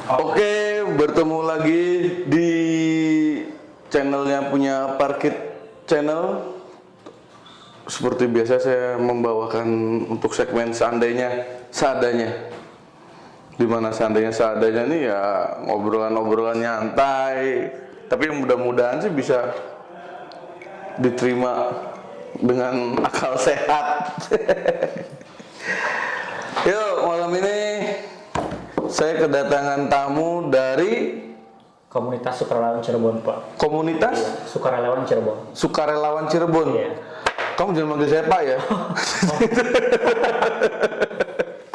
Oke, bertemu lagi di channelnya punya Parkit Channel. Seperti biasa saya membawakan untuk segmen seandainya seadanya. Dimana seandainya seadanya nih ya obrolan-obrolan nyantai. Tapi mudah-mudahan sih bisa diterima dengan akal sehat. Yuk, malam ini saya kedatangan tamu dari Komunitas Sukarelawan Cirebon, Pak. komunitas Iya, Sukarelawan Cirebon. Sukarelawan Cirebon. Iya. Kamu jangan manggil saya Pak ya.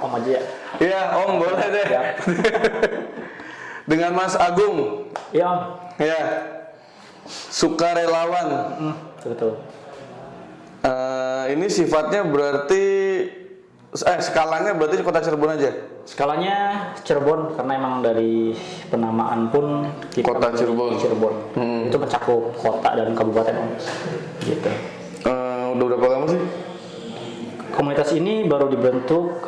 Om aja ya. Iya, Om boleh deh. Ya. Dengan Mas Agung. Iya, Om. Ya. Sukarelawan. Betul. Ini sifatnya berarti skalanya berarti di Kota Cirebon aja. Skalanya Cirebon karena emang dari penamaan pun kita Kota Cirebon. Itu mencakup kota dan kabupaten, Om. Gitu. Udah berapa lama sih? Komunitas ini baru dibentuk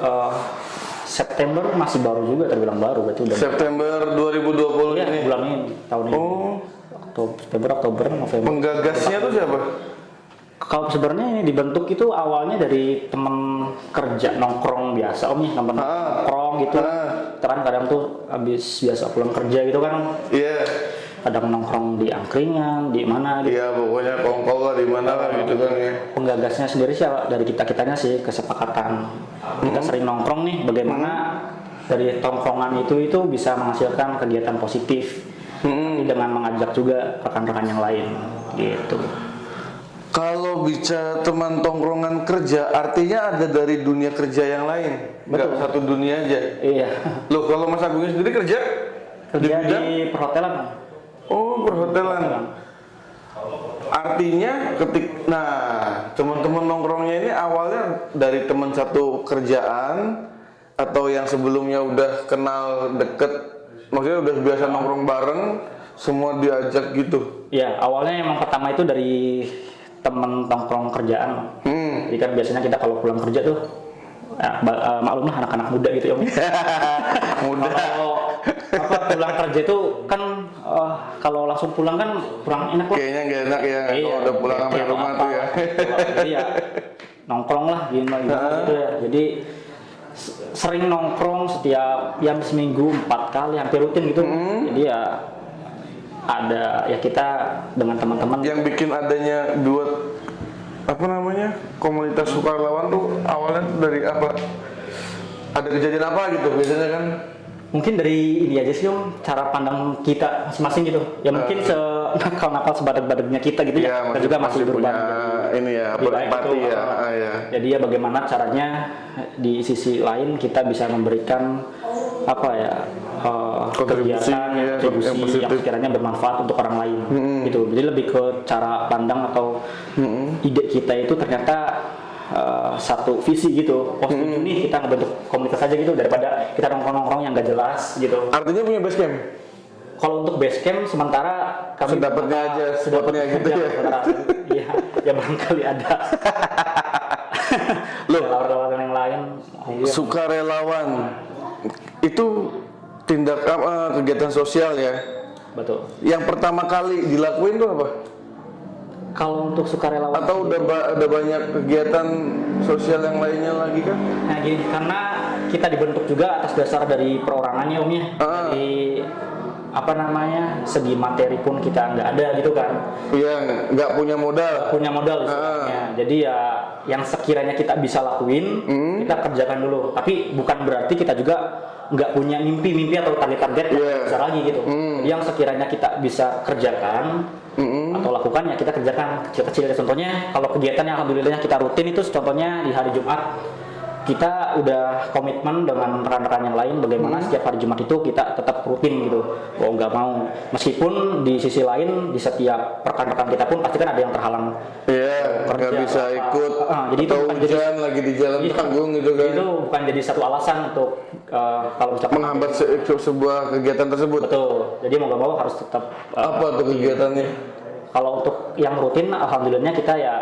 September, masih baru juga terbilang baru, berarti udah September 2020 ya, ini. bulan ini, tahun ini. Oh, Oktober, November. penggagasnya tuh siapa? Kalau sebenarnya ini dibentuk itu awalnya dari teman kerja nongkrong biasa, Om, ya, teman nongkrong gitu. Terus kadang tuh habis biasa pulang kerja gitu kan, Iya. kadang nongkrong di angkringan, di mana gitu. Iya, pokoknya kongkol lah di mana lah gitu kan ya. Penggagasnya sendiri sih dari kita-kitanya sih kesepakatan. Kita sering nongkrong nih, bagaimana dari tongkrongan itu bisa menghasilkan kegiatan positif. Tapi dengan mengajak juga rekan-rekan yang lain gitu. Kalau bicara teman tongkrongan kerja, artinya ada dari dunia kerja yang lain, nggak satu dunia aja. Iya. Loh, kalau Mas Agungnya sendiri kerja Kerja bidang? di perhotelan, Om. Oh, perhotelan. Artinya teman-teman nongkrongnya ini awalnya dari teman satu kerjaan atau yang sebelumnya udah kenal deket, maksudnya udah biasa nongkrong bareng, semua diajak gitu. Iya, awalnya emang pertama itu dari temen nongkrong kerjaan. Jadi kan biasanya kita kalau pulang kerja tuh, maklum lah anak-anak muda gitu ya. Muda. Kalau pulang kerja itu kan kalau langsung pulang kan kurang enak lah. Kayaknya nggak enak ya, Iya, kalau udah pulang sampai kayak rumah apa. tuh ya. Jadi ya nongkrong lah gimana gitu ya. Jadi sering nongkrong setiap seminggu 4 kali hampir rutin gitu. Jadi ya ada ya kita dengan teman-teman Yang bikin adanya komunitas sukarelawan tuh awalnya dari apa? Ada kejadian apa gitu biasanya kan? mungkin dari ini aja sih, Om, cara pandang kita masing-masing gitu ya. Mungkin nakal-nakal sebadak-badaknya kita gitu ya, kita juga masih berubah ini ya, lebih baik berempati gitu. ya. Ya. Jadi ya bagaimana caranya di sisi lain kita bisa memberikan apa ya, Kontribusi, kegiatan yang positif. yang sekiranya bermanfaat untuk orang lain gitu. Jadi lebih ke cara pandang atau ide kita itu ternyata satu visi gitu. Oh, setuju nih kita ngebentuk komunitas aja gitu daripada kita nongkrong-nongkrong yang gak jelas gitu. Artinya punya base camp? Kalau untuk base camp sementara kami Sedapatnya aja, sedapatnya gitu ya. Iya, ya barangkali ada. Loh, Relawan yang lain. Iya. sukarelawan itu tindak kegiatan sosial ya. Betul. Yang pertama kali dilakuin tuh apa? Kalau untuk sukarelawan Atau udah banyak kegiatan sosial yang lainnya lagi kan? nah gini, karena kita dibentuk juga atas dasar dari perorangannya, Om, ya. Dari segi materi pun kita nggak ada gitu kan. Iya, nggak punya modal. Punya modal istilahnya. Jadi ya yang sekiranya kita bisa lakuin, kita kerjakan dulu. Tapi bukan berarti kita juga nggak punya mimpi-mimpi atau target-target yang besar lagi gitu. Jadi yang sekiranya kita bisa kerjakan atau lakukan ya kita kerjakan kecil-kecil. Contohnya kalau kegiatan yang alhamdulillahnya kita rutin itu contohnya di hari Jumat kita udah komitmen dengan rekan-rekan yang lain bagaimana setiap hari Jumat itu kita tetap rutin gitu. Oh, nggak mau, meskipun di sisi lain di setiap rekan-rekan kita pun pasti kan ada yang terhalang. Iya, nggak bisa ikut. Jadi itu atau bukan hujan lagi di jalan tanggung gitu kan? Itu bukan jadi satu alasan untuk kalau misalkan menghambat sebuah kegiatan tersebut. Betul. Jadi mau nggak mau harus tetap. Apa tuh kegiatannya? Kalau untuk yang rutin, alhamdulillahnya kita ya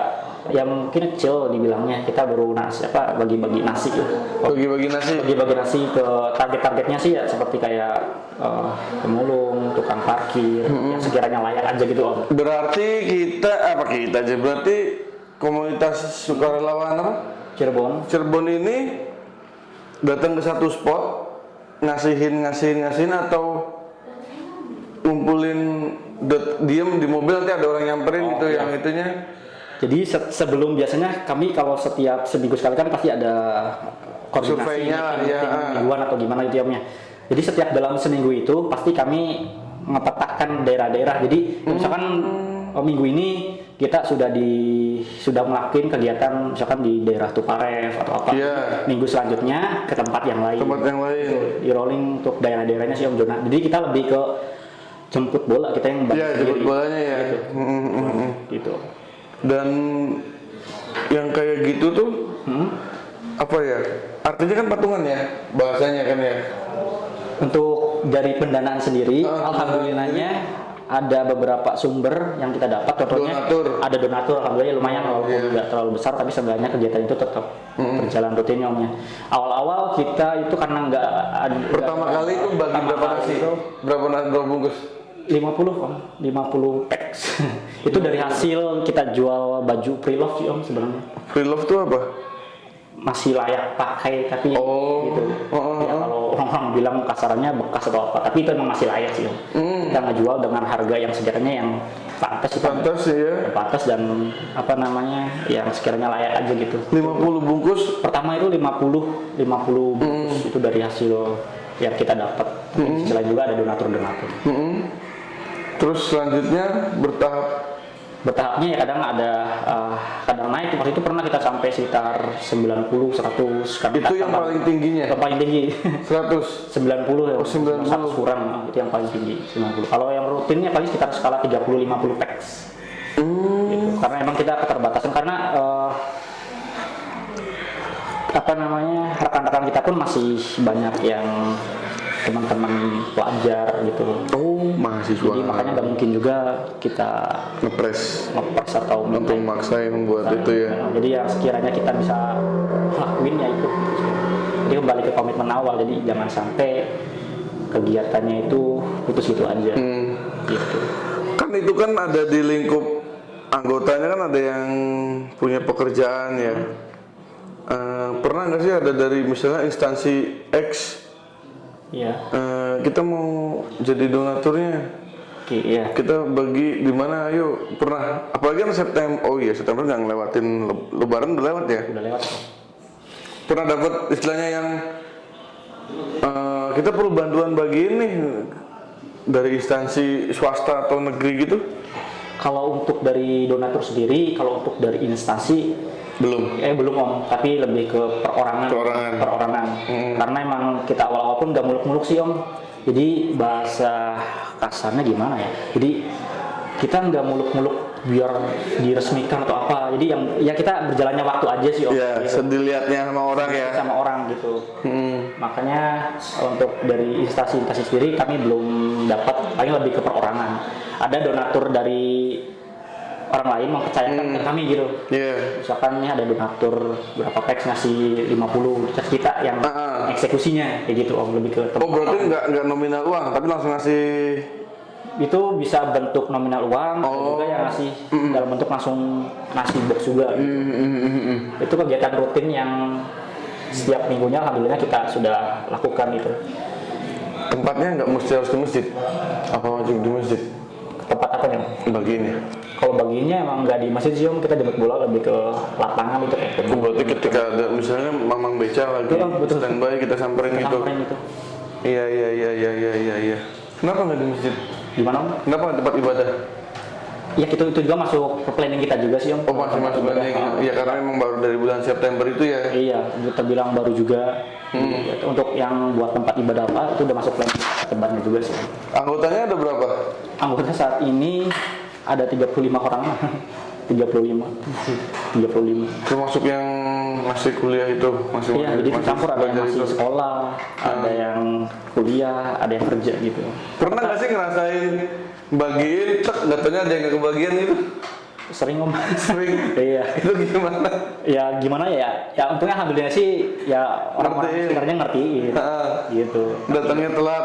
yang mungkin kecil dibilangnya, kita baru bagi-bagi nasi lah. Bagi-bagi nasi. Bagi-bagi nasi ke targetnya sih ya seperti kayak pemulung, tukang parkir, yang sekiranya layak aja gitu Om. Berarti kita aja? Berarti komunitas sukarelawan apa? Cirebon ini datang ke satu spot, ngasihin atau ngumpulin diem di mobil, nanti ada orang nyamperin gitu yang itunya. Jadi sebelum biasanya kami kalau setiap seminggu sekali kan pasti ada koordinasi surveinya mingguan atau gimana gitu ya. Jadi setiap dalam seminggu itu pasti kami memetakan daerah-daerah. Jadi misalkan minggu ini kita sudah melakukan kegiatan misalkan di daerah Tuparev atau apa. Minggu selanjutnya ke tempat yang lain. Di rolling untuk daerah-daerahnya sih Om Jona. Jadi kita lebih ke jemput bola, kita yang jemput bolanya ya. Gitu. Dan yang kayak gitu tuh apa ya? Artinya kan patungan ya bahasanya kan ya. Untuk dari pendanaan sendiri, alhamdulillahnya ada beberapa sumber yang kita dapat. Contohnya ada donatur, alhamdulillah lumayan walaupun nggak terlalu besar, tapi sebenarnya kegiatan itu tetap berjalan rutin Omnya. Awal-awal kita itu karena nggak pertama kali itu bagi berapa nasi? Berapa bungkus? 50 Om, 50 packs. Itu dari hasil kita jual baju pre-love sih Om sebenarnya. Pre-love tuh apa? Masih layak pakai tapi gitu. Ya, kalau orang bilang kasarannya bekas atau apa, tapi itu memang masih layak sih Om. Kita ngejual dengan harga yang sekiranya yang pantas dan yang sekiranya layak aja gitu. 50 bungkus. Pertama itu 50 bungkus itu dari hasil yang kita dapat. Selain juga ada donatur. Terus selanjutnya bertahapnya ya kadang ada kadang naik. Waktu itu pernah kita sampai sekitar 90, 100 kan. Itu yang paling tingginya? Yang paling tinggi 100? 90 ya. 90 100 kurang, itu yang paling tinggi 90. Kalau yang rutinnya paling sekitar skala 30-50 packs gitu. Karena emang kita keterbatasan karena rekan-rekan kita pun masih banyak yang teman-teman pelajar gitu. Mahasiswa. Jadi makanya nggak mungkin juga kita ngepres atau untuk maksain buat itu ya. Jadi yang sekiranya kita bisa lakuin ya itu. Jadi kembali ke komitmen awal. Jadi jangan sampai kegiatannya itu putus gitu aja. Gitu. Kan itu kan ada di lingkup anggotanya, kan ada yang punya pekerjaan ya. Pernah nggak sih ada dari misalnya instansi X? Kita mau jadi donaturnya. Kita bagi di mana? Ayo, pernah. Apalagi kan September. September nggak ngelewatin Lebaran, udah lewat ya? Udah lewat. Pernah dapat istilahnya yang kita perlu bantuan bagi ini dari instansi swasta atau negeri gitu? Kalau untuk dari donatur sendiri, kalau untuk dari instansi belum Om, tapi lebih ke perorangan. Karena emang kita awal-awal pun nggak muluk-muluk sih Om. Jadi bahasa kasarnya gimana ya? Jadi kita nggak muluk-muluk biar diresmikan atau apa. Jadi yang kita berjalannya waktu aja sih Om. Gitu. Dilihatnya sama orang ya. Sama orang gitu. Makanya untuk dari instansi sendiri kami belum dapat, paling lebih ke perorangan. Ada donatur dari orang lain mempercayakan ke kami gitu. Misalkan ini ada donatur berapa packs ngasih 50, terus kita yang eksekusinya kayak gitu Om, lebih ke berarti nggak nominal uang tapi langsung ngasih. Itu bisa bentuk nominal uang, ada juga yang ngasih dalam bentuk langsung nasi box juga gitu. Itu kegiatan rutin yang setiap minggunya alhamdulillah kita sudah lakukan itu. Tempatnya nggak mesti harus di masjid? Apa wajib di masjid? Tempat apa nih? Bagiannya? Kalau bagiannya emang nggak di masjid sih Om, kita jemput bola lebih ke lapangan itu. Berarti ketika ada misalnya Mamang Beca lagi standby kita samperin gitu. Iya. Kenapa nggak di masjid? Di mana Om? Kenapa tempat ibadah? Ya itu juga masuk ke planning kita juga sih Om. Masih masuk planning. Iya karena memang baru dari bulan September itu ya. Iya, terbilang baru juga. Untuk yang buat tempat ibadah apa itu udah masuk planning tempatnya juga sih. Anggotanya ada berapa? Anggota saat ini ada 35 orang. 35. Termasuk yang masih kuliah itu, Iya, jadi campur, ada yang masih sekolah, ada yang kuliah, ada yang kerja gitu. Pernah nggak sih ngerasain bagiin, datanya ada yang nggak kebagian gitu? Sering om. Sering. Iya. Itu gimana? Ya gimana ya? Ya untungnya alhamdulillah sih ya orang-orang Ngertiin. sekitarnya ngertiin. Gitu. Datangnya telat.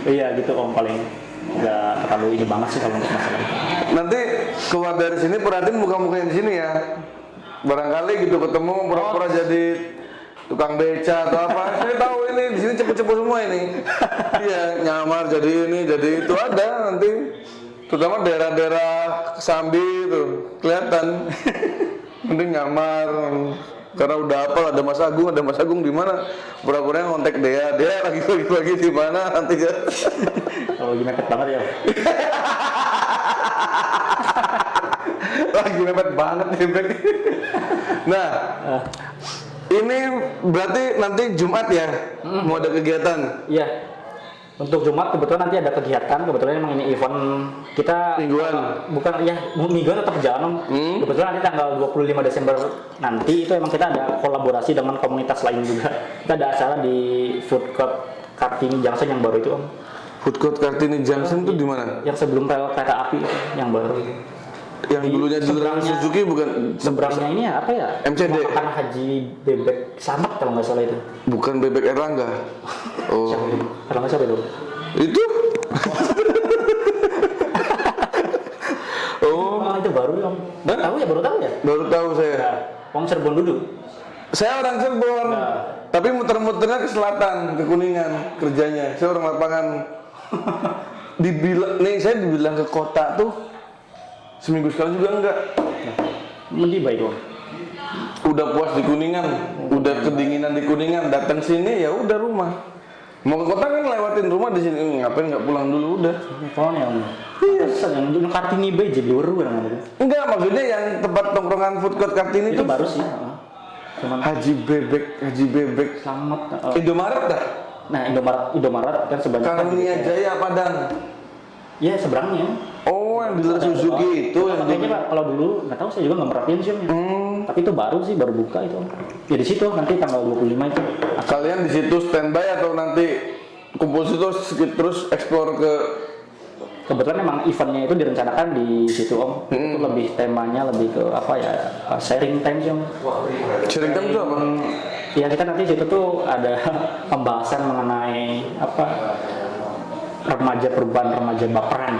Iya gitu om, paling nggak terlalu ini banget sih kalau untuk masalah itu. Nanti keluar dari sini perhatiin muka-muka yang di sini ya. Barangkali gitu ketemu pura-pura jadi tukang beca atau apa. Saya tahu ini di sini cepet-cepet semua ini. Iya, nyamar jadi ini, jadi itu ada nanti. Terutama daerah-daerah Sambi itu kelihatan. Nanti nyamar karena udah apa ada Mas Agung di mana? Pura-pura ngontek dia lagi di mana nanti ya. Kalau lagi mepet banget ya. Lagi mepet banget nih Bek. Nah, ini berarti nanti Jumat ya mau ada kegiatan Iya. Untuk Jumat kebetulan nanti ada kegiatan, kebetulan emang ini event kita mingguan. bukan ya mingguan tetap jalan om. Kebetulan nanti tanggal 25 Desember nanti itu emang kita ada kolaborasi dengan komunitas lain juga. Kita ada acara di Food Court Kartini Junction yang baru itu om. Food Court Kartini Junction tuh di mana? Yang sebelum rel kereta api yang baru. Yang dulunya di seberangnya- Suzuki bukan Seberangnya ini ya apa ya? MCD. Makanan Haji Bebek Slamet kalau nggak salah itu. bukan Bebek Erlangga. Oh, Kalau nggak salah itu. itu. Oh, Oh, itu baru om. Hah? Tahu ya, baru tahu ya. baru tahu saya. Ya, Om Cirebon dulu. Saya orang Cirebon, Nah. tapi muter-muternya ke selatan, ke Kuningan kerjanya. Saya orang lapangan. Saya dibilang ke kota tuh seminggu sekali juga enggak. Mending baik om. Udah puas di Kuningan, udah kedinginan di Kuningan, datang sini ya udah rumah. Mau ke kota kan lewatin rumah di sini, ngapain nggak pulang dulu udah. Phone ya om. Iya. Yang untuk Kartini Bay jadi baru kan itu. Enggak, maksudnya yang tempat tongkrongan Food Court Kartini Itu itu baru sih. Cuman Haji Bebek. selamat. Indomaret dah. Nah Indomaret kan sebanyak. Karunia Jaya Padang. Ya seberangnya. Oh, yang dealer Suzuki itu yang Kayaknya pak kalau dulu nggak tahu saya juga nggak merhatiin sih om. Tapi itu baru sih, baru buka itu om. Ya di situ nanti tanggal 25 itu. Kalian di situ standby atau nanti kumpul situ terus explore ke Kebetulan emang eventnya itu direncanakan di situ om. Itu lebih temanya lebih ke apa ya, sharing time sih om. sharing time itu apa? Ya kita nanti situ tuh ada pembahasan mengenai apa remaja perubahan, remaja baperan.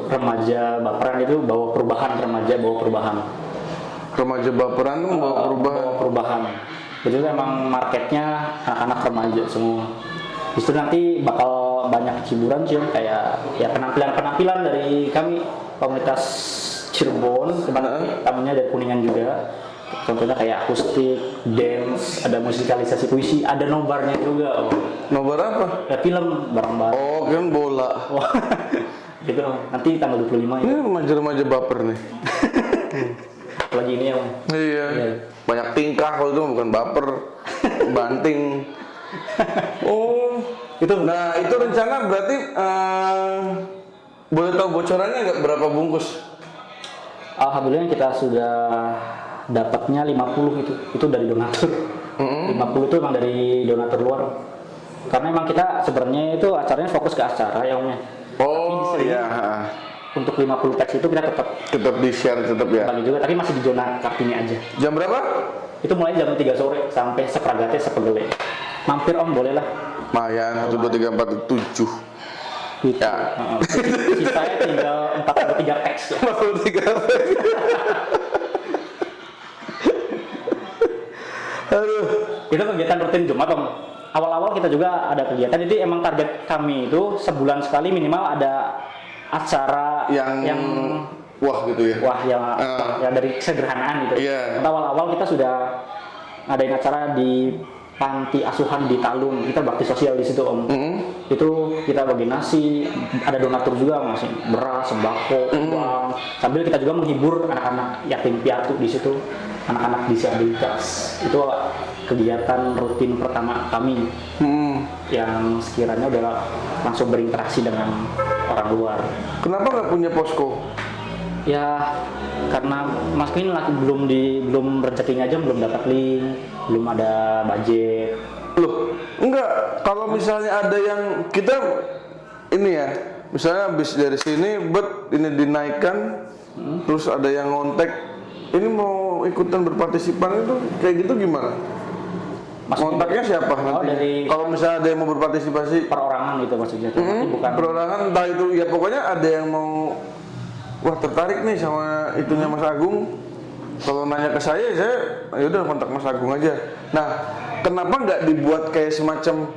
Remaja baperan itu bawa perubahan, remaja bawa perubahan. Remaja baperan tuh mau perubahan. Bawa perubahan. Jadi itu emang marketnya anak-anak remaja semua. Justru nanti bakal banyak hiburan sih om. Kayak ya penampilan dari kami komunitas Cirebon, tamunya dari Kuningan juga. Contohnya kayak akustik, dance, ada musikalisasi puisi, ada nobarnya juga om. Nobar apa? Ya film bareng-bareng. Oh, kan bola. Wah, gitu om. Nanti tanggal 25 Ini ya. remaja-remaja baper nih. Lagi ini om. Iya. Iya. Banyak tingkah kalau itu mah bukan baper, banting. Oh, Itu nah itu rencana berarti boleh tahu bocorannya nggak berapa bungkus? alhamdulillah kita sudah dapatnya 50 itu. Itu dari donatur. 50 itu emang dari donatur luar. Karena emang kita sebenarnya itu acaranya fokus ke acara ya omnya. Oh iya, Untuk 50 packs itu kita tetap di share tetap ya. bagi juga, tapi masih di zona Kartini aja. Jam berapa? Itu mulai jam 3 sore sampai seperagate sepegele. Mampir om boleh lah. Mayan 1 2 3 4 7. Gitu. Ya. Sisanya tinggal 43 packs ya. 43. Aduh. Itu kegiatan rutin Jumat om. Awal-awal kita juga ada kegiatan, jadi emang target kami itu sebulan sekali minimal ada acara Yang wah gitu ya. wah yang dari kesederhanaan gitu. Iya. Awal-awal kita sudah ngadain acara di panti asuhan di Talun, kita bakti sosial di situ om. Itu kita bagi nasi, ada donatur juga masih beras, sembako, uang. Sambil kita juga menghibur anak-anak yatim piatu di situ, anak-anak disabilitas. Itu kegiatan rutin pertama kami yang sekiranya udah langsung berinteraksi dengan orang luar. Kenapa nggak punya posko? Ya karena Mas Queen belum rezekinya aja belum dapat link, belum ada budget. Loh, enggak. Kalau misalnya ada yang kita ini ya, misalnya habis dari sini, ini dinaikkan terus ada yang ngontek, ini mau ikutan berpartisipan itu kayak gitu gimana? Maksudnya Kontaknya siapa nanti? dari- Kalau misalnya ada yang mau berpartisipasi, perorangan gitu maksudnya, tapi bukan perorangan entah itu ya pokoknya ada yang mau, wah tertarik nih sama itunya Mas Agung. Kalau nanya ke saya ya udah kontak Mas Agung aja. Nah, kenapa nggak dibuat kayak semacam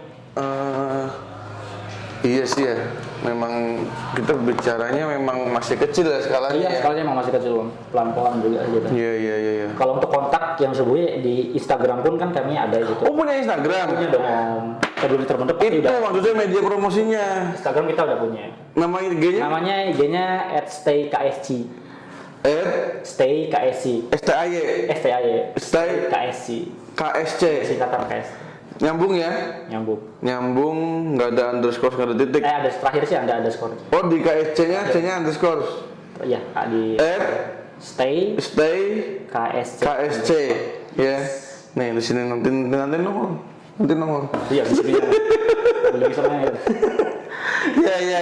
iya sih ya, memang kita bicaranya memang masih kecil ya skalanya iya ya. skalanya emang masih kecil, pelan-pelan juga gitu. Iya. Kalau untuk kontak yang sebenarnya di Instagram pun kan kami ada gitu. Oh punya Instagram? Punya dong. Sebelum terbentuk pasti Itu udah. maksudnya media promosinya. Instagram kita udah punya. Nama IG-nya? Namanya IG-nya @stayksc. Stayksc. STAY. STAY. Stay KSC. KSC. Singkatan KS. Nyambung ya? Nyambung. Nyambung, nggak ada underscore, nggak ada titik. Ada terakhir sih ada underscore. Oh di KSC-nya C-nya underscore. Iya, di stay Stay KSC. KSC ya. Nih di sini nanti nongol. Nanti nongol. Iya, di sini. Boleh misalnya.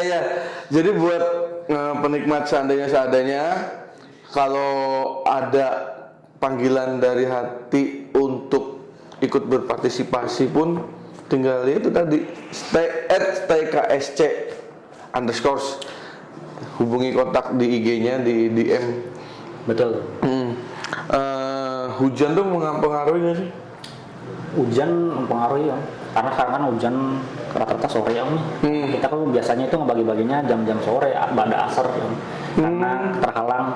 Ya. Jadi buat penikmat seadanya kalau ada panggilan dari hati untuk ikut berpartisipasi pun tinggal itu tadi @stayksc underscore, hubungi kontak di IG-nya di DM. Betul. Hujan tuh mempengaruhi nggak sih? Hujan mempengaruhi ya. Karena sekarang kan hujan rata-rata sore ya Om. Kita kan biasanya itu ngebagi-baginya jam-jam sore, pada asar ya. Karena terhalang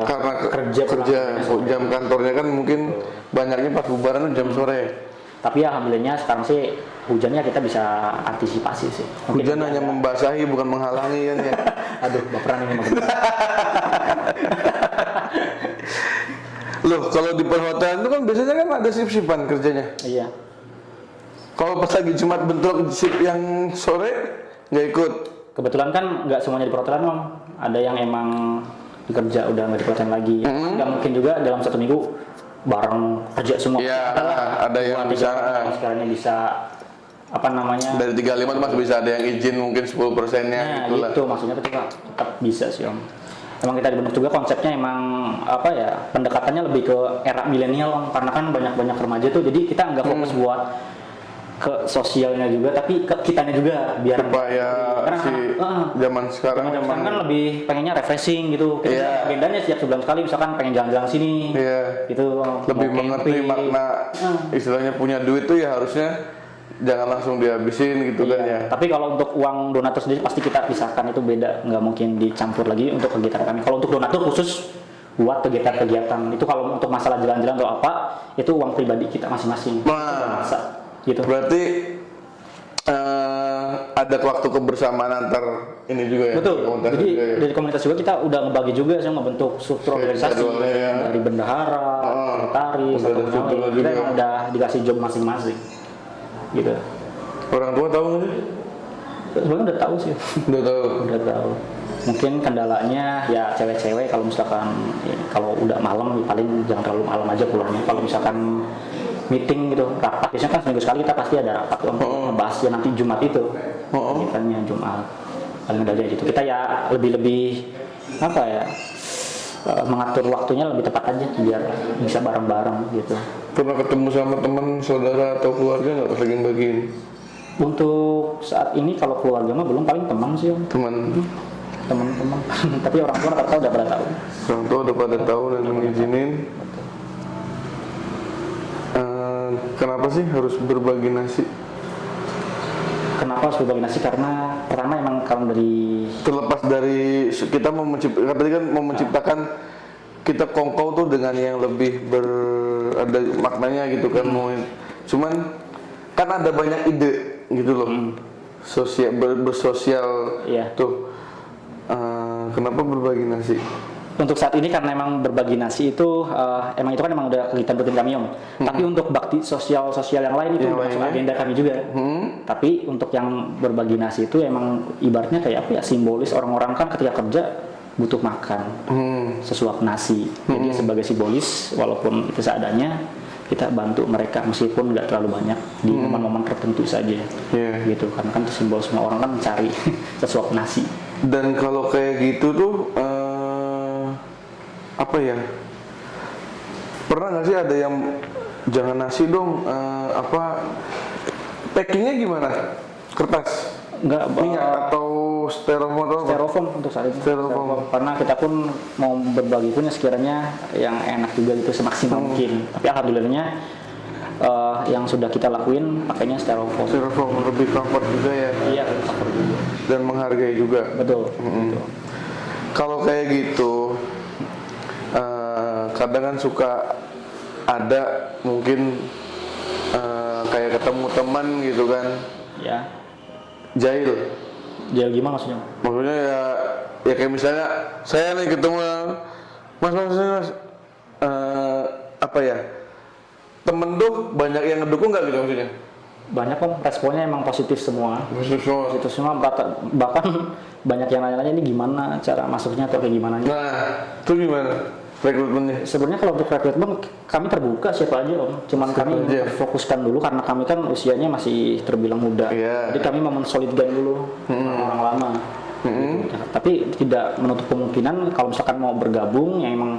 Karena kerja jam kantornya kan mungkin banyaknya pas bubaran jam sore. Tapi alhamdulillahnya sekarang sih hujannya kita bisa antisipasi sih. Mungkin Hujan hanya membasahi bukan menghalangi kan ya. aduh, baperan ini mah. Loh, kalau di perhotelan itu kan biasanya kan ada sip-sipan kerjanya. Iya. Kalau pas lagi Jumat bentrok sip yang sore nggak ikut. Kebetulan kan nggak semuanya di perhotelan Om. Ada yang emang dikerja udah nggak di perhotelan lagi. Nggak mungkin juga dalam satu minggu bareng kerja semua. Iya, ada yang bisa sekarang bisa apa namanya? dari 35 itu masih bisa ada yang izin mungkin 10%-nya Nah, gitu lah. itu maksudnya itu tetap bisa sih Om. Emang kita dibentuk juga konsepnya emang apa ya, pendekatannya lebih ke era milenial Om, karena kan banyak remaja tuh, jadi kita nggak fokus buat ke sosialnya juga, tapi ke kitanya juga biar Supaya karena si zaman sekarang sekarang memang kan lebih pengennya refreshing gitu. Kita Iya. agendanya setiap sebulan sekali misalkan pengen jalan-jalan sini. iya, Gitu. lebih mau mengerti camping. makna istilahnya punya duit tuh ya harusnya jangan langsung dihabisin gitu kan ya. Tapi kalau untuk uang donatur sendiri pasti kita pisahkan, itu beda, nggak mungkin dicampur lagi untuk kegiatan kami. Kalau untuk donatur khusus buat kegiatan-kegiatan itu, kalau untuk masalah jalan-jalan atau apa itu uang pribadi kita masing-masing. Nah, Masa gitu. berarti ada waktu kebersamaan antar ini juga ya. Betul. komunitas Jadi juga ya. dari komunitas juga kita udah ngebagi juga sih, ngebentuk struktur organisasi jadwalnya ya. dari bendahara, sekretaris, udah ada atau struktur pegawai. juga Kita ya. emang udah dikasih job masing-masing. Gitu. Orang tua tahu nggak sih? Sebenarnya udah tahu sih. Udah tahu. Udah tahu. Mungkin kendalanya ya cewek-cewek kalau misalkan kalau udah malam paling jangan terlalu malam aja pulangnya. Kalau misalkan meeting gitu, rapat biasanya kan seminggu sekali kita pasti ada rapat untuk ngebahas ya nanti Jumat itu. Kegiatannya Jumat. Paling ada aja gitu. Kita ya lebih apa ya? Mengatur waktunya lebih tepat aja biar bisa bareng-bareng gitu. Pernah ketemu sama teman, saudara atau keluarga nggak pas lagi bagiin? Untuk saat ini kalau keluarga mah belum, paling teman sih Om. Teman-teman. Tapi orang tua rata-rata udah pada tahu. Orang tua udah pada tahu dan mengizinin. Kenapa sih harus berbagi nasi? Kenapa harus berbagi nasi? Karena pertama emang kalau dari Terlepas dari kita mau menciptakan, tadi kan mau menciptakan kita kongkow tuh dengan yang lebih ada maknanya gitu kan. Cuman kan ada banyak ide gitu loh. Sosial bersosial Iya. tuh. Kenapa berbagi nasi? untuk saat ini karena emang berbagi nasi itu emang itu kan emang udah kegiatan rutin kami Om. Tapi untuk bakti sosial yang lain itu Yang masuk lainnya? agenda kami juga. Tapi untuk yang berbagi nasi itu emang ibaratnya kayak apa ya, simbolis orang-orang kan ketika kerja butuh makan sesuap nasi. Jadi sebagai simbolis walaupun itu seadanya kita bantu mereka meskipun nggak terlalu banyak di momen-momen tertentu saja. Iya. Gitu karena kan itu simbol semua orang kan mencari sesuap nasi. Dan kalau kayak gitu tuh apa ya? Pernah nggak sih ada yang jangan nasi dong, packingnya gimana? Kertas, Enggak, minyak atau styrofoam atau apa? styrofoam untuk saat ini. Styrofoam. Karena kita pun mau berbagi pun ya sekiranya yang enak juga gitu semaksimal mungkin. Tapi alhamdulillahnya yang sudah kita lakuin pakainya styrofoam. Styrofoam lebih comfort juga ya, Iya, comfort juga. dan menghargai juga. Betul. Mm-mm. Kalau kayak gitu, kadang kan suka ada mungkin kayak ketemu teman gitu kan, Ya. jahil. Dia gimana maksudnya? Maksudnya ya kayak misalnya saya nih ketemu mas, apa ya, temen tuh banyak yang ngedukung nggak gitu maksudnya? Banyak kok responnya emang positif semua. Semua. Positif semua, bahkan banyak yang nanya-nanya ini gimana cara masuknya atau kayak gimana. Nah, itu gimana rekrutmennya? Sebenarnya kalau untuk rekrutmen kami terbuka siapa aja Om. Cuman Siapa kami aja? fokuskan dulu karena kami kan usianya masih terbilang muda. Iya. Jadi kami mau mensolidkan dulu orang lama. Gitu. Tapi tidak menutup kemungkinan kalau misalkan mau bergabung yang emang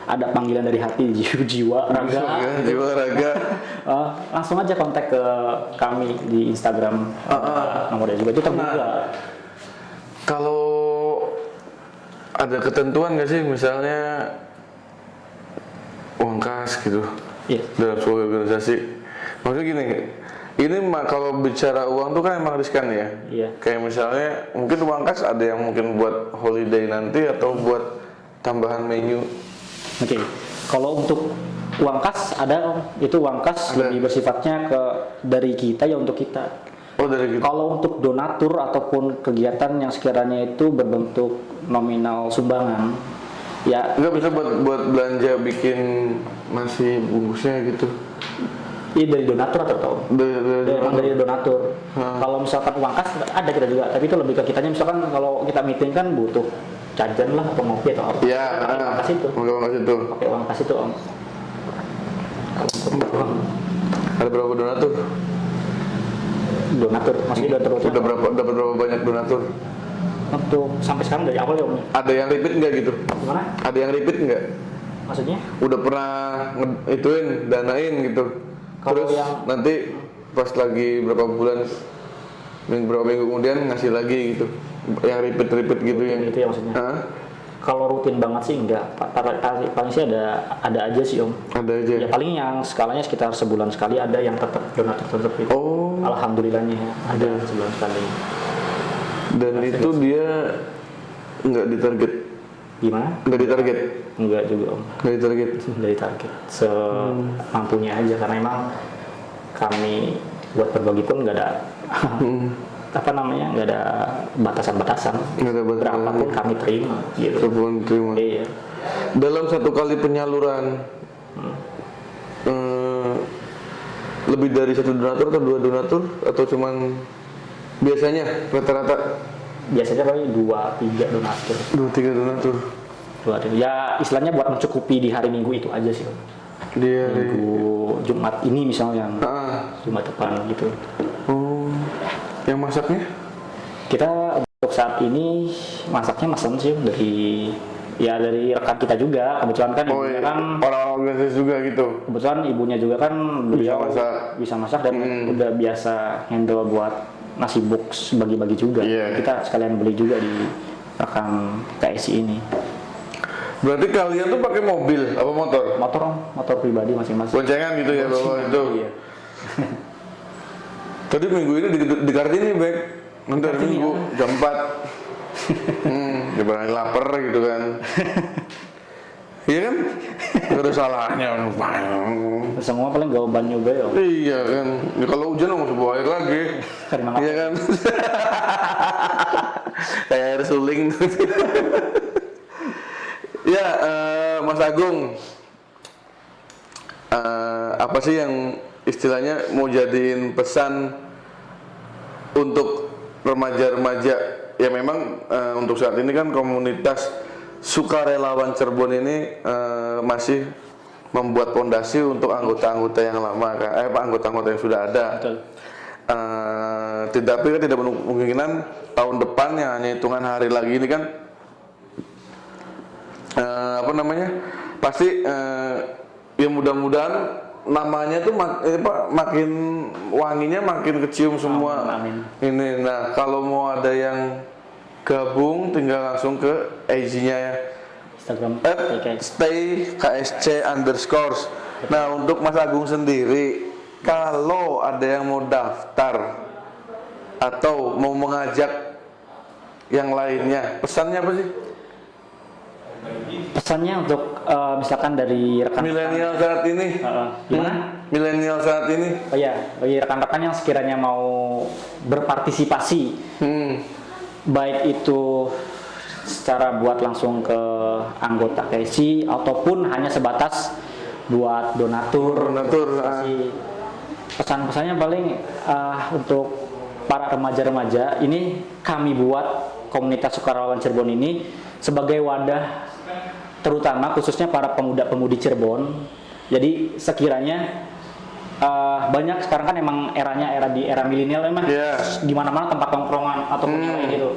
ada panggilan dari hati, jiwa, raga. Jiwa raga. Langsung aja kontak ke kami di Instagram. Nomornya juga itu terbuka. Kalau ada ketentuan nggak sih misalnya uang kas gitu Iya. dalam sebuah organisasi? Maksudnya gini, ini kalau bicara uang tuh kan emang riskan ya. Iya. Kayak misalnya mungkin uang kas ada yang mungkin buat holiday nanti atau buat tambahan menu. Oke, kalau untuk uang kas ada Om. Itu uang kas Ada. lebih bersifatnya dari kita ya untuk kita. Oh dari gitu. Kalau untuk donatur ataupun kegiatan yang sekiranya itu berbentuk nominal sumbangan, ya Nggak bisa buat belanja bikin nasi bungkusnya gitu. ini dari donatur atau tahu? Emang dari donatur. Kalau misalkan uang kas ada kita juga, tapi itu lebih ke kitanya. Misalkan kalau kita meeting kan butuh jajan lah atau ngopi atau apa. Iya, Pakai uang kas itu. pakai uang kas itu. Pakai uang kas itu Om. Kalau untuk uang Ada berapa donatur? donatur, maksudnya donatur itu Udah dapat berapa banyak donatur? untuk sampai sekarang dari awal ya Om. Ada yang repeat nggak gitu? Gimana? Ada yang repeat nggak? Maksudnya? Udah pernah ituin, danain gitu. Kalau Terus yang- nanti pas lagi berapa bulan, berapa minggu kemudian ngasih lagi gitu. Yang repeat gitu yang. Itu ya maksudnya. Hah? Kalau rutin banget sih enggak. Paling sih ada aja sih Om. Ada aja. Ya paling yang skalanya sekitar sebulan sekali ada yang tetap donatur tetap itu. Oh. Alhamdulillahnya ada sebulan sekali. Dan itu dia nggak ditarget. Gimana? Nggak ditarget. Enggak juga Om. Nggak ditarget. Dari target semampunya aja karena emang kami buat berbagi pun nggak ada apa namanya nggak ada batasan-batasan. Nggak ada batasan. Berapapun kami terima gitu. Sebulan terima. Iya. Dalam satu kali penyaluran lebih dari satu donatur atau dua donatur atau cuman biasanya rata-rata Biasanya paling 2-3 donatur. 2-3 donatur. Ya istilahnya buat mencukupi di hari Minggu itu aja sih Om. Dia Minggu Jumat ini misalnya yang Jumat depan gitu. Oh, yang masaknya? Kita untuk saat ini masaknya mesen sih Om, dari rekan kita juga. Kebetulan kan ibunya kan orang-orang organisasi juga gitu. kebetulan ibunya juga kan beliau masak. bisa masak dan udah biasa handle buat nasi box bagi-bagi juga. Iya. Kita sekalian beli juga di rekan KSI ini. Berarti kalian tuh pakai mobil apa motor? Motor Om, motor pribadi masing-masing. Boncengan gitu ya bawa itu. Iya. Tadi minggu ini di Kartini, Bek. Nanti hari Kartini, Minggu jam 4. Dia lapar gitu kan. Iya kan? Gak ada salahnya. Semua paling jawaban juga ya Om. Iya kan. Ya, kalau hujan nggak usah bawa air lagi. Terima kasih. Iya kan? Kayak air suling. Ya, Mas Agung. Apa sih yang istilahnya mau jadiin pesan untuk remaja-remaja? Ya memang untuk saat ini kan komunitas sukarelawan Cirebon ini masih membuat fondasi untuk anggota-anggota yang lama, anggota-anggota yang sudah ada. Betul. Tapi kan tidak kemungkinan tahun depan yang hanya hitungan hari lagi ini kan apa namanya, pasti ya mudah-mudahan namanya tuh makin wanginya makin kecium semua. Amin. Ini, nah kalau mau ada yang gabung tinggal langsung ke IG-nya ya. Instagram @stay_ksc_. Nah untuk Mas Agung sendiri, kalau ada yang mau daftar atau mau mengajak yang lainnya, pesannya apa sih? Pesannya untuk misalkan dari rekan Milenial saat ini, gimana? milenial saat ini, Oh iya, bagi rekan-rekan yang sekiranya mau berpartisipasi, baik itu secara buat langsung ke anggota KSI ataupun hanya sebatas buat donatur. Pesan-pesannya paling untuk para remaja-remaja ini, kami buat komunitas sukarelawan Cirebon ini sebagai wadah terutama khususnya para pemuda-pemudi Cirebon. Jadi sekiranya banyak sekarang kan emang era milenial emang di mana-mana tempat tongkrongan ataupun yang lain gitu.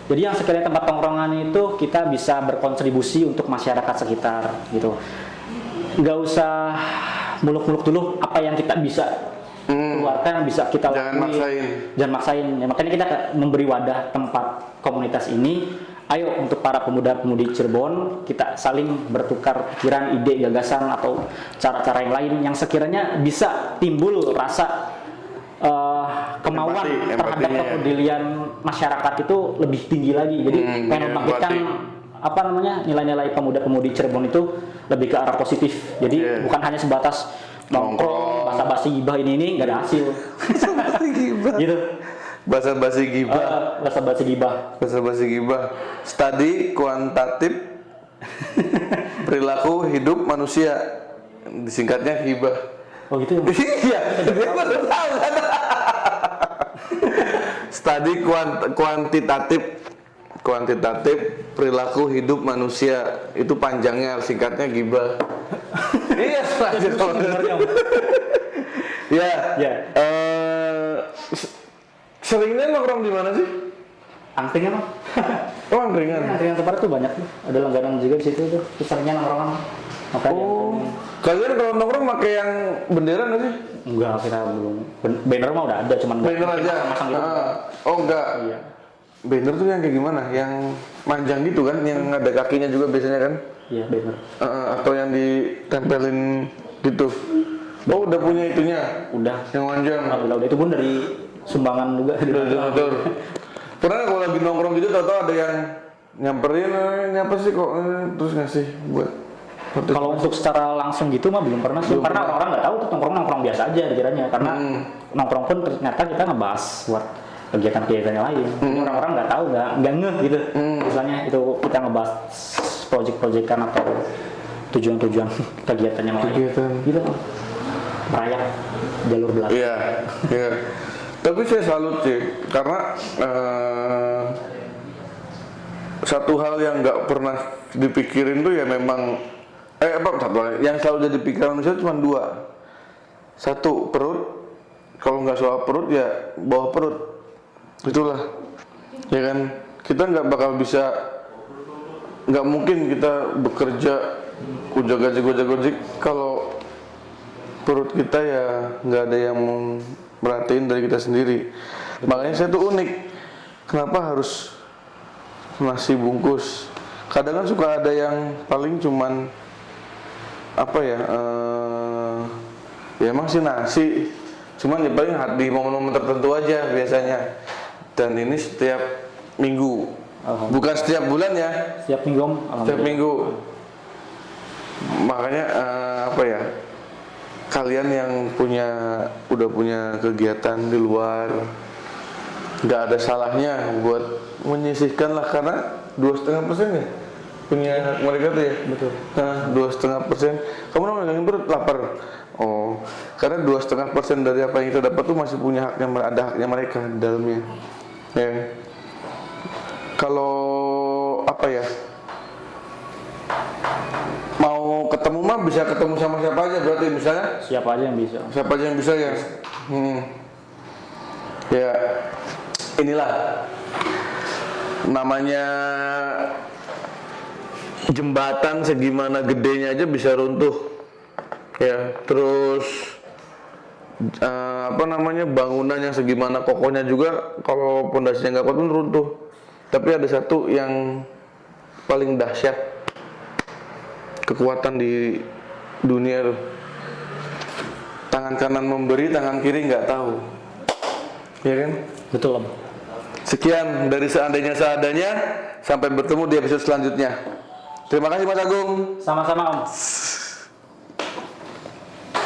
Jadi yang sekiranya tempat tongkrongan itu kita bisa berkontribusi untuk masyarakat sekitar gitu. Nggak usah muluk-muluk dulu apa yang kita bisa keluarkan, bisa kita lakuin. Jangan maksain. Ya, makanya kita memberi wadah tempat komunitas ini. Ayo untuk para pemuda-pemudi Cirebon, kita saling bertukar pikiran, ide, gagasan atau cara-cara yang lain yang sekiranya bisa timbul rasa kemauan terhadap kepedulian masyarakat itu lebih tinggi lagi. Jadi pengen membangkitkan apa namanya, nilai-nilai pemuda-pemudi Cirebon itu lebih ke arah positif. Jadi bukan hanya sebatas nongkrong, basa-basi gibah ini nggak ada hasil. Basa-basi gibah. Gitu. Basa-basi gibah. Basa-basi gibah. Basa-basi gibah. Studi kuantitatif perilaku hidup manusia. Disingkatnya hibah. Oh gitu ya? Iya, dia baru tahu kan. Studi kuantitatif perilaku hidup manusia, itu panjangnya, singkatnya gibah. Iya, sebenarnya. Ya. Seringnya nongkrong di mana sih? Angkringan mah. Oh, angkringan. Angkringan tempat itu banyak tuh. Ada langganan juga di situ tuh. Seringnya nongkrongan. Makanya. Kalian kalau nongkrong pakai yang bendera nggak sih? Enggak, kita belum. Banner mah udah ada, cuman banner aja. Masang gitu. Oh enggak. Iya. Banner tuh yang kayak gimana? Yang manjang gitu kan? Yang ada kakinya juga biasanya kan? Iya, banner. Atau yang ditempelin gitu. Oh udah punya itunya? Udah. Yang manjang? Udah. Itu pun dari sumbangan juga. Betul. Pernah kalau lagi nongkrong gitu tau ada yang nyamperin, ini apa sih kok, terus ngasih buat. Kalau untuk secara langsung gitu mah belum pernah sih. Karena orang-orang nggak tahu tuh nongkrong biasa aja dikiranya. Karena nongkrong pun ternyata kita ngebahas buat kegiatan-kegiatan yang lain. Jadi orang-orang nggak tahu, nggak ngeh gitu. Misalnya itu kita ngebahas project-projectan atau tujuan-tujuan kegiatan yang lain. Gitu. Merayap jalur belakang. Iya. Tapi saya salut sih, karena satu hal yang nggak pernah dipikirin tuh ya memang satu hal yang selalu jadi pikiran manusia cuma dua. Satu, perut. Kalau nggak soal perut ya bawah perut. Itulah, ya kan. Kita nggak bakal bisa, nggak mungkin kita bekerja gojek kalau perut kita ya nggak ada yang merhatiin dari kita sendiri. Makanya saya tuh unik, kenapa harus nasi bungkus? Kadang kan suka ada yang paling cuman apa ya, ya emang sih nasi, cuman ya paling di momen-momen tertentu aja biasanya. Dan ini setiap minggu, bukan setiap bulan ya. Setiap minggu. Setiap minggu. Makanya apa ya? Kalian yang udah punya kegiatan di luar, nggak ada salahnya buat menyisihkan lah, karena 2,5% ya punya hak mereka tuh ya. Betul. Nah, 2,5%. Kamu megangin perut lapar. Oh, karena 2,5% dari apa yang kita dapat tuh masih punya haknya, ada haknya mereka di dalamnya. Ya. Kalau apa ya? Mau ketemu mah bisa ketemu sama siapa aja berarti, misalnya Siapa aja yang bisa ya. Ya inilah namanya jembatan segimana gedenya aja bisa runtuh. Ya, terus bangunan yang segimana kokohnya juga kalau pondasinya nggak kuat pun runtuh. Tapi ada satu yang paling dahsyat kekuatan di dunia tuh. Tangan kanan memberi, tangan kiri nggak tahu. Ya kan? Betul Om. Sekian dari seandainya seadanya. Sampai bertemu di episode selanjutnya. Terima kasih Mas Agung. Sama-sama Om.